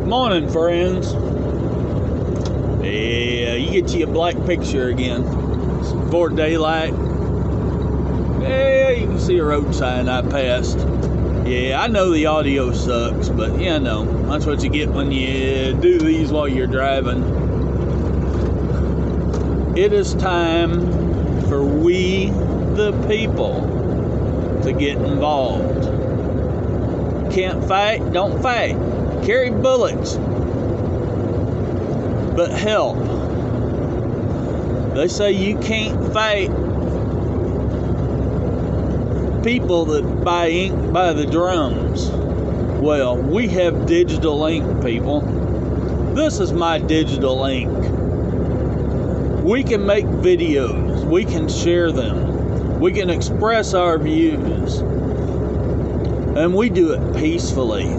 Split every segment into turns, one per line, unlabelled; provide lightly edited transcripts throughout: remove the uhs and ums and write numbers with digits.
Morning, friends. Yeah, you get you a black picture again. It's before daylight. Yeah, you can see a road sign I passed. Yeah, I know the audio sucks, but yeah, no, that's what you get when you do these while you're driving. It is time for we, the people, to get involved. Can't fight? Don't fight. Carry bullets, but help. They say you can't fight people that buy ink by the drums. Well, we have digital ink, people. This is my digital ink. We can make videos. We can share them. We can express our views. And we do it peacefully.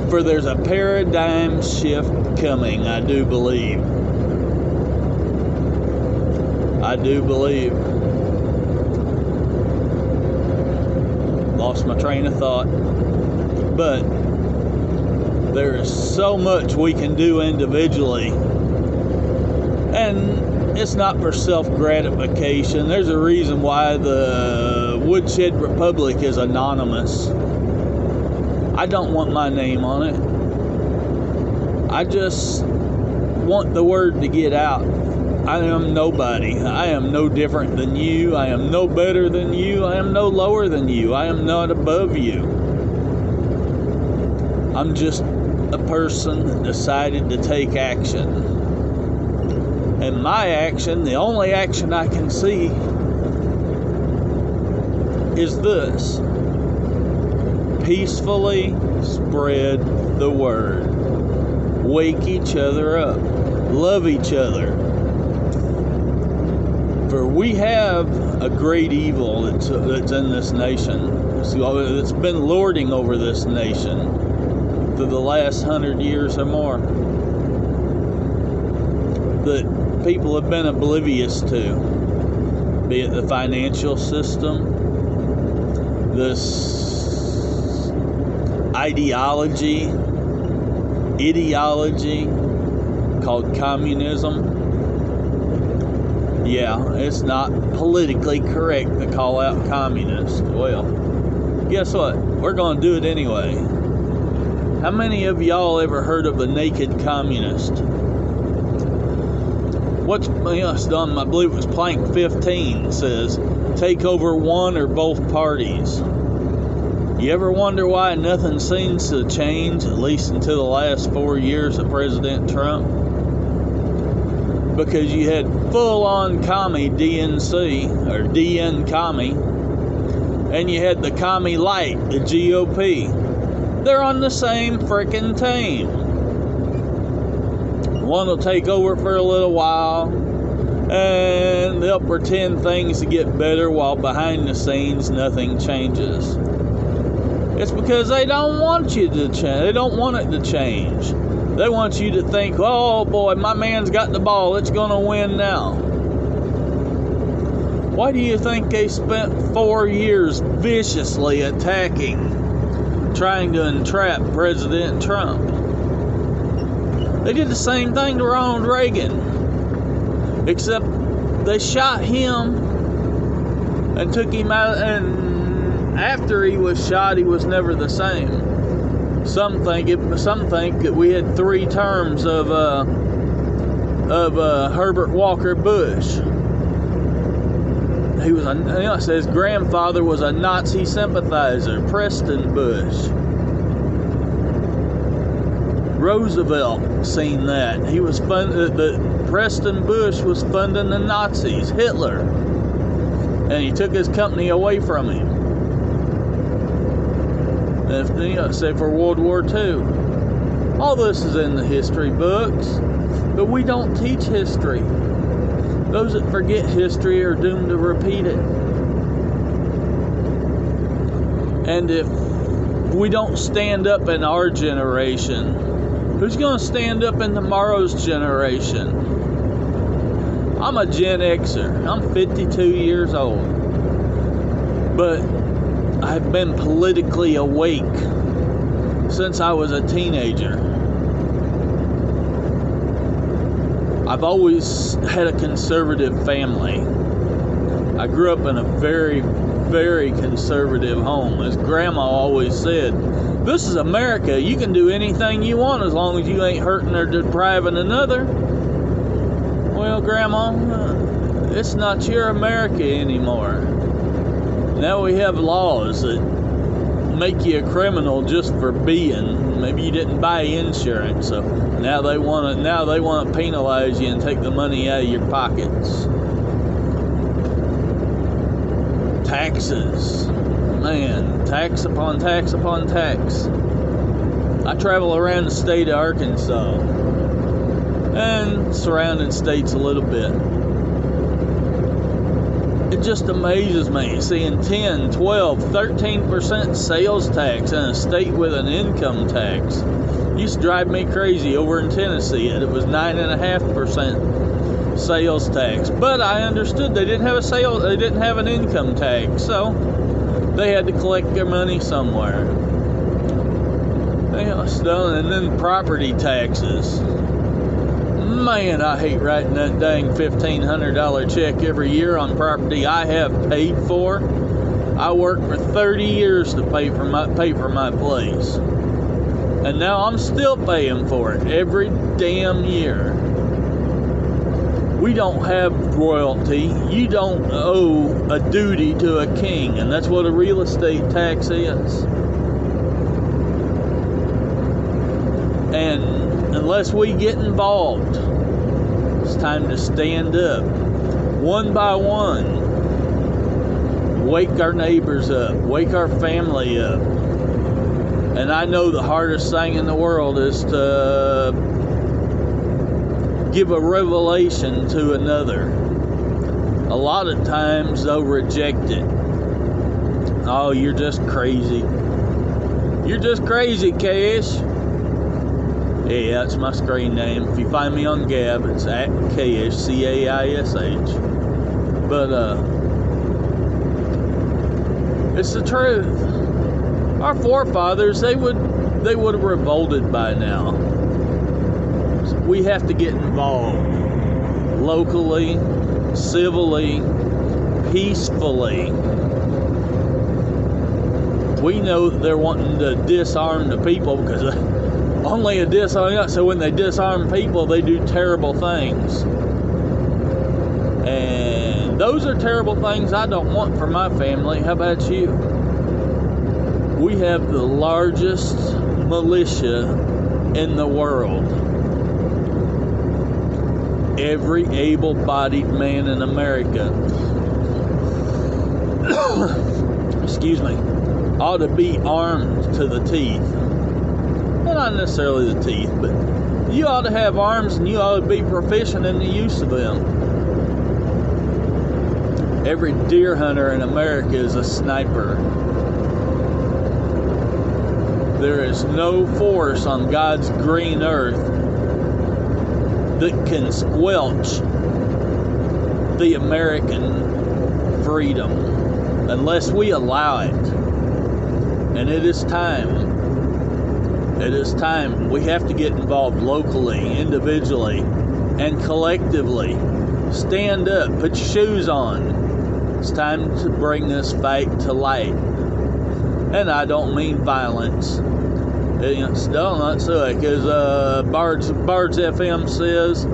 For there's a paradigm shift coming, I do believe. I do believe. Lost my train of thought. But there is so much we can do individually. And it's not for self-gratification. There's a reason why the Woodshed Republic is anonymous. I don't want my name on it. I just want the word to get out. I am nobody. I am no different than you. I am no better than you. I am no lower than you. I am not above you. I'm just a person that decided to take action. And my action, the only action I can see, is this. Peacefully spread the word. Wake each other up. Love each other. For we have a great evil that's in this nation. It's been lording over this nation for the last 100 years or more. That people have been oblivious to. Be it the financial system, this ideology called communism. Yeah, it's not politically correct to call out communist. Well, guess what? We're going to do it anyway. How many of y'all ever heard of a naked communist? What's done? I believe it was Plank 15 says, take over one or both parties. You ever wonder why nothing seems to change, at least until the last 4 years of President Trump? Because you had full-on commie DNC, or DN commie, and you had the commie light, the GOP. They're on the same frickin' team. One will take over for a little while, and they'll pretend things to get better while behind the scenes nothing changes. It's because they don't want you to change. They don't want it to change. They want you to think, oh boy, my man's got the ball. It's going to win now. Why do you think they spent 4 years viciously attacking, trying to entrap President Trump? They did the same thing to Ronald Reagan. Except they shot him and took him out, and after he was shot, he was never the same. Some think that we had 3 terms of Herbert Walker Bush. He was, his grandfather was a Nazi sympathizer, Preston Bush. Roosevelt seen that. He was Preston Bush was funding the Nazis, Hitler, and he took his company away from him. Say for World War II. All this is in the history books, but we don't teach history. Those that forget history are doomed to repeat it. And if we don't stand up in our generation, who's going to stand up in tomorrow's generation? I'm a Gen Xer. I'm 52 years old. But I've been politically awake since I was a teenager. I've always had a conservative family. I grew up in a very, very conservative home. As Grandma always said, this is America. You can do anything you want as long as you ain't hurting or depriving another. Well, Grandma, it's not your America anymore. Now we have laws that make you a criminal just for being. Maybe you didn't buy insurance, so now they want to penalize you and take the money out of your pockets. Taxes, man, tax upon tax upon tax. I travel around the state of Arkansas and surrounding states a little bit. It just amazes me seeing 10, 12, 13% sales tax in a state with an income tax. It used to drive me crazy over in Tennessee. It was 9.5% sales tax. But I understood they didn't have an income tax, so they had to collect their money somewhere. And then property taxes. Man, I hate writing that dang $1,500 check every year on property I have paid for. I worked for 30 years to pay for my place, and now I'm still paying for it every damn year. We don't have royalty. You don't owe a duty to a king, and that's what a real estate tax is. And unless we get involved, it's time to stand up, one by one. Wake our neighbors up, wake our family up. And I know the hardest thing in the world is to give a revelation to another. A lot of times they'll reject it. Oh, you're just crazy. You're just crazy, Cash. Yeah, that's my screen name. If you find me on Gab, it's at Cash, C-A-I-S-H. But, it's the truth. Our forefathers, they would have revolted by now. We have to get involved locally, civilly, peacefully. We know that they're wanting to disarm the people because only a disarm. So when they disarm people, they do terrible things. And those are terrible things I don't want for my family. How about you? We have the largest militia in the world. Every able-bodied man in America, excuse me, ought to be armed to the teeth. Well, not necessarily the teeth, but you ought to have arms and you ought to be proficient in the use of them. Every deer hunter in America is a sniper. There is no force on God's green earth that can squelch the American freedom unless we allow it. And it is time. It is time. We have to get involved locally, individually, and collectively. Stand up. Put your shoes on. It's time to bring this fight to light. And I don't mean violence. It's still not so, because Bards FM says,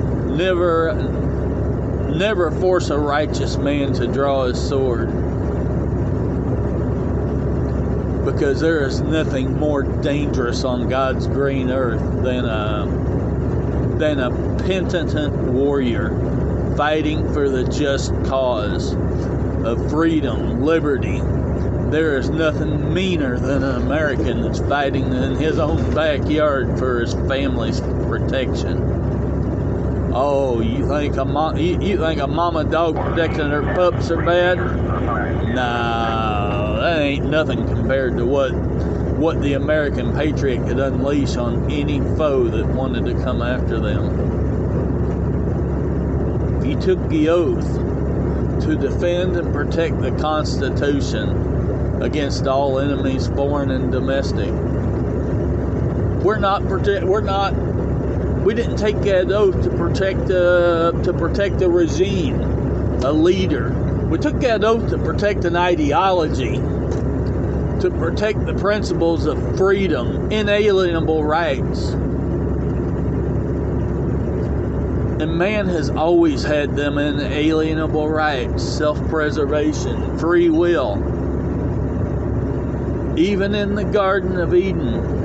never force a righteous man to draw his sword. Because there is nothing more dangerous on God's green earth than a penitent warrior fighting for the just cause of freedom, liberty. There is nothing meaner than an American that's fighting in his own backyard for his family's protection. Oh, you think a mama dog protecting her pups are bad? No, that ain't nothing compared to what the American patriot could unleash on any foe that wanted to come after them. If you took the oath to defend and protect the Constitution against all enemies, foreign and domestic, We didn't take that oath to protect a regime, a leader. We took that oath to protect an ideology, to protect the principles of freedom, inalienable rights. And man has always had them inalienable rights, self-preservation, free will. Even in the Garden of Eden,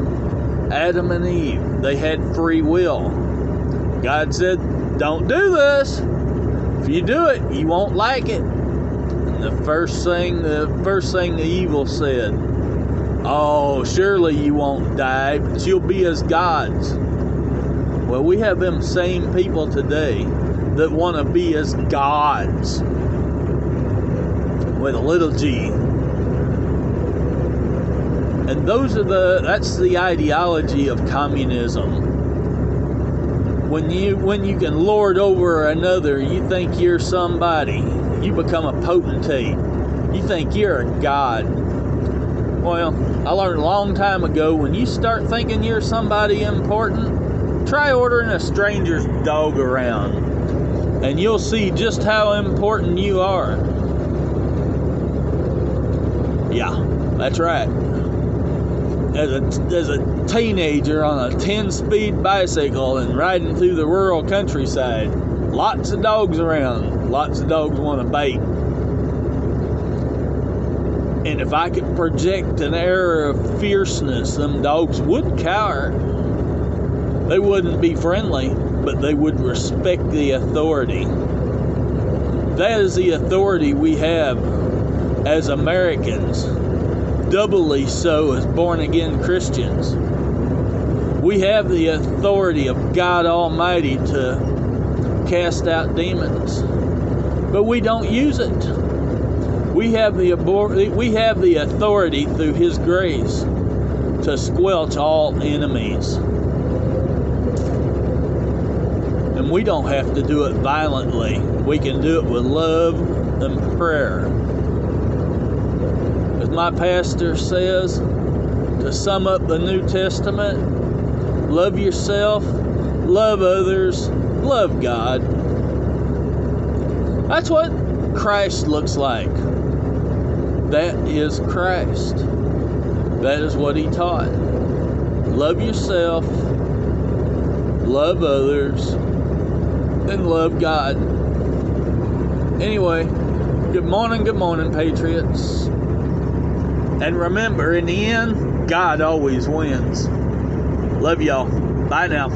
Adam and Eve, they had free will. God said, don't do this. If you do it, you won't like it. And the first thing the evil said, oh, surely you won't die, but you'll be as gods. Well, we have them same people today that want to be as gods with a little g. And that's the ideology of communism. When you can lord over another, you think you're somebody. You become a potentate. You think you're a god. Well, I learned a long time ago, when you start thinking you're somebody important, try ordering a stranger's dog around, and you'll see just how important you are. Yeah, that's right. As a teenager on a 10-speed bicycle and riding through the rural countryside, lots of dogs around, lots of dogs want to bite. And if I could project an air of fierceness, them dogs would cower. They wouldn't be friendly, but they would respect the authority. That is the authority we have as Americans, doubly so as born-again Christians. We have the authority of God Almighty to cast out demons, but we don't use it. We have the authority through His grace to squelch all enemies. And we don't have to do it violently. We can do it with love and prayer. As my pastor says, to sum up the New Testament, love yourself, love others, love God. That's what Christ looks like. That is Christ. That is what He taught. Love yourself, love others, and love God. Anyway, good morning, Patriots. And remember, in the end, God always wins. Love y'all. Bye now.